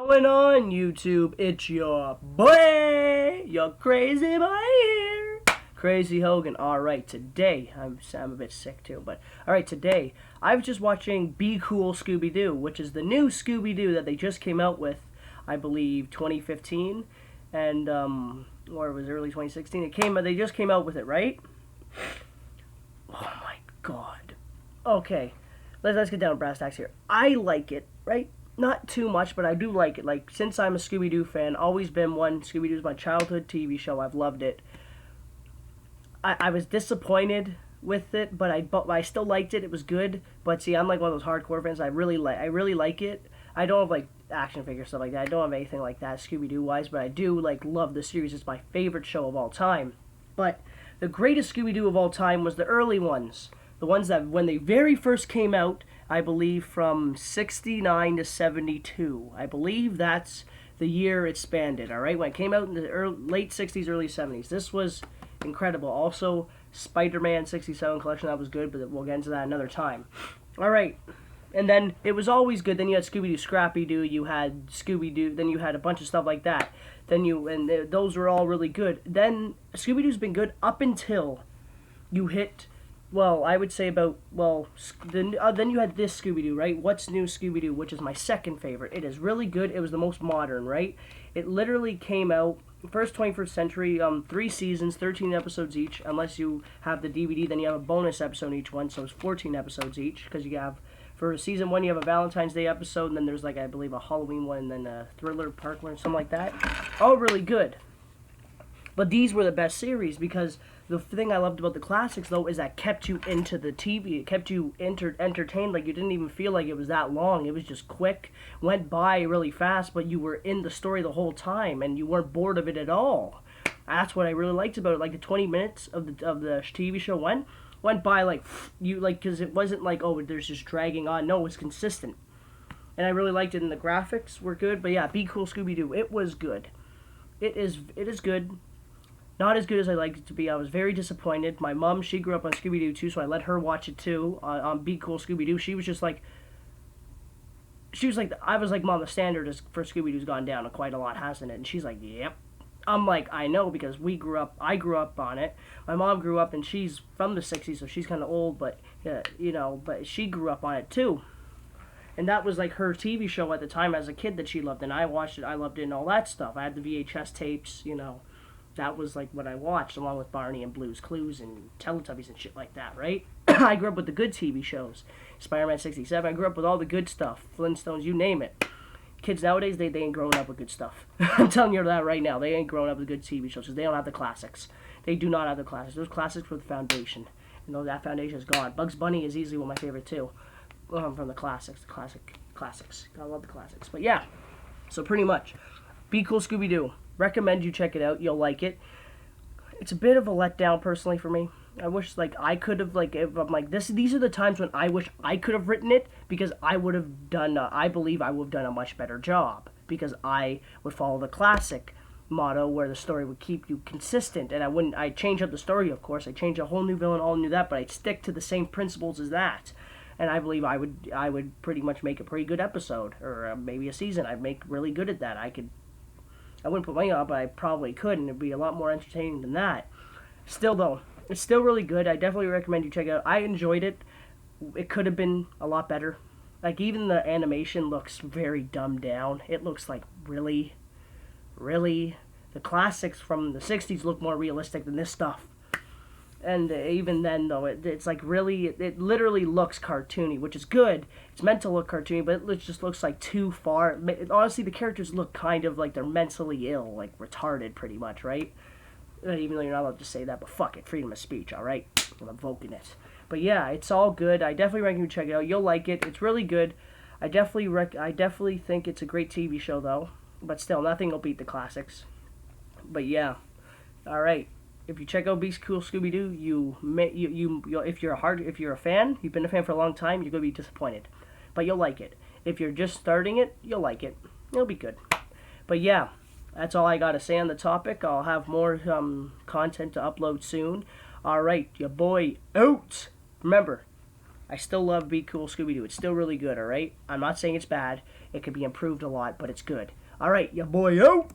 Going on YouTube? It's your boy, your crazy boy here, Crazy Hogan. Alright, today, I'm a bit sick too, but alright, today, I was just watching Be Cool Scooby Doo, which is the new Scooby Doo that they just came out with, I believe, 2015, and, or it was early 2016, they just came out with it, right? Oh my god. Okay, let's get down to brass tacks here. I like it, right? Not too much, but I do like it. Like, since I'm a Scooby-Doo fan, always been one. Scooby-Doo's my childhood TV show. I've loved it. I was disappointed with it, but I still liked it. It was good. But see, I'm like one of those hardcore fans. I really like it. I don't have like action figure stuff like that. I don't have anything like that Scooby-Doo wise, but I do like love the series. It's my favorite show of all time. But the greatest Scooby-Doo of all time was the early ones. The ones that when they very first came out, I believe from 69 to 72. I believe that's the year it spanned it, alright? When it came out in the late 60s, early 70s. This was incredible. Also, Spider-Man 67 collection, that was good, but we'll get into that another time. Alright, and then it was always good. Then you had Scooby-Doo, Scrappy-Doo, you had Scooby-Doo, then you had a bunch of stuff like that. Those were all really good. Then Scooby-Doo's been good up until you hit... Well, I would say about, then you had this Scooby-Doo, right? What's New Scooby-Doo, which is my second favorite. It is really good. It was the most modern, right? It literally came out, first 21st century, 3 seasons, 13 episodes each. Unless you have the DVD, then you have a bonus episode each one, so it's 14 episodes each. Because you have, for season 1, you have a Valentine's Day episode, and then there's, like, I believe, a Halloween one, and then a Thriller, Parkland, something like that. All really good. But these were the best series because... The thing I loved about the classics, though, is that kept you into the TV. It kept you entertained. Like, you didn't even feel like it was that long. It was just quick, went by really fast, but you were in the story the whole time, and you weren't bored of it at all. That's what I really liked about it. Like, the 20 minutes of the TV show went by like, because it wasn't like, oh, there's just dragging on. No, it was consistent. And I really liked it, and the graphics were good. But yeah, Be Cool Scooby Doo. It was good. It is good. Not as good as I liked it to be. I was very disappointed. My mom, she grew up on Scooby-Doo too, so I let her watch it too, on Be Cool Scooby-Doo. She was like, I was like, Mom, the standard for Scooby-Doo's gone down quite a lot, hasn't it? And she's like, yep. I'm like, I know, because I grew up on it. My mom grew up, and she's from the 60s, so she's kind of old, but, but she grew up on it too. And that was like her TV show at the time as a kid that she loved, and I watched it, I loved it, and all that stuff. I had the VHS tapes, That was like what I watched, along with Barney and Blue's Clues and Teletubbies and shit like that, right? I grew up with the good TV shows. Spider-Man 67, I grew up with all the good stuff. Flintstones, you name it. Kids nowadays, they ain't growing up with good stuff. I'm telling you that right now. They ain't growing up with good TV shows because they don't have the classics. They do not have the classics. Those classics were the foundation. And that foundation is gone. Bugs Bunny is easily one of my favorite too. From the classics. Classics. I love the classics. But yeah, so pretty much. Be Cool Scooby-Doo. Recommend you check it out. You'll like it. It's a bit of a letdown personally for me. I wish I could have if I'm like this. These are the times when I wish I could have written it because I would have done. I believe I would have done a much better job because I would follow the classic motto where the story would keep you consistent and I'd change up the story, of course. I'd change a whole new villain, all new that, but I'd stick to the same principles as that. And I believe I would pretty much make a pretty good episode or maybe a season. I'd make really good at that. I wouldn't put money on it, but I probably could, and it'd be a lot more entertaining than that. Still, though, it's still really good. I definitely recommend you check it out. I enjoyed it. It could have been a lot better. Like, even the animation looks very dumbed down. It looks like really. The classics from the 60s look more realistic than this stuff. And even then, though, it's like really, it literally looks cartoony, which is good. It's meant to look cartoony, but it just looks like too far. Honestly, the characters look kind of like they're mentally ill, like retarded, pretty much, right? Even though you're not allowed to say that, but fuck it, freedom of speech, alright? I'm invoking it. But yeah, it's all good. I definitely recommend you check it out. You'll like it. It's really good. I definitely think it's a great TV show, though. But still, nothing will beat the classics. But yeah, alright. If you check out Be Cool Scooby Doo, if you're a fan, you've been a fan for a long time, you're gonna be disappointed, but you'll like it. If you're just starting it, you'll like it. It'll be good. But yeah, that's all I gotta say on the topic. I'll have more content to upload soon. All right, your boy out. Remember, I still love Be Cool Scooby Doo. It's still really good, alright? I'm not saying it's bad. It could be improved a lot, but it's good. Alright, your boy out!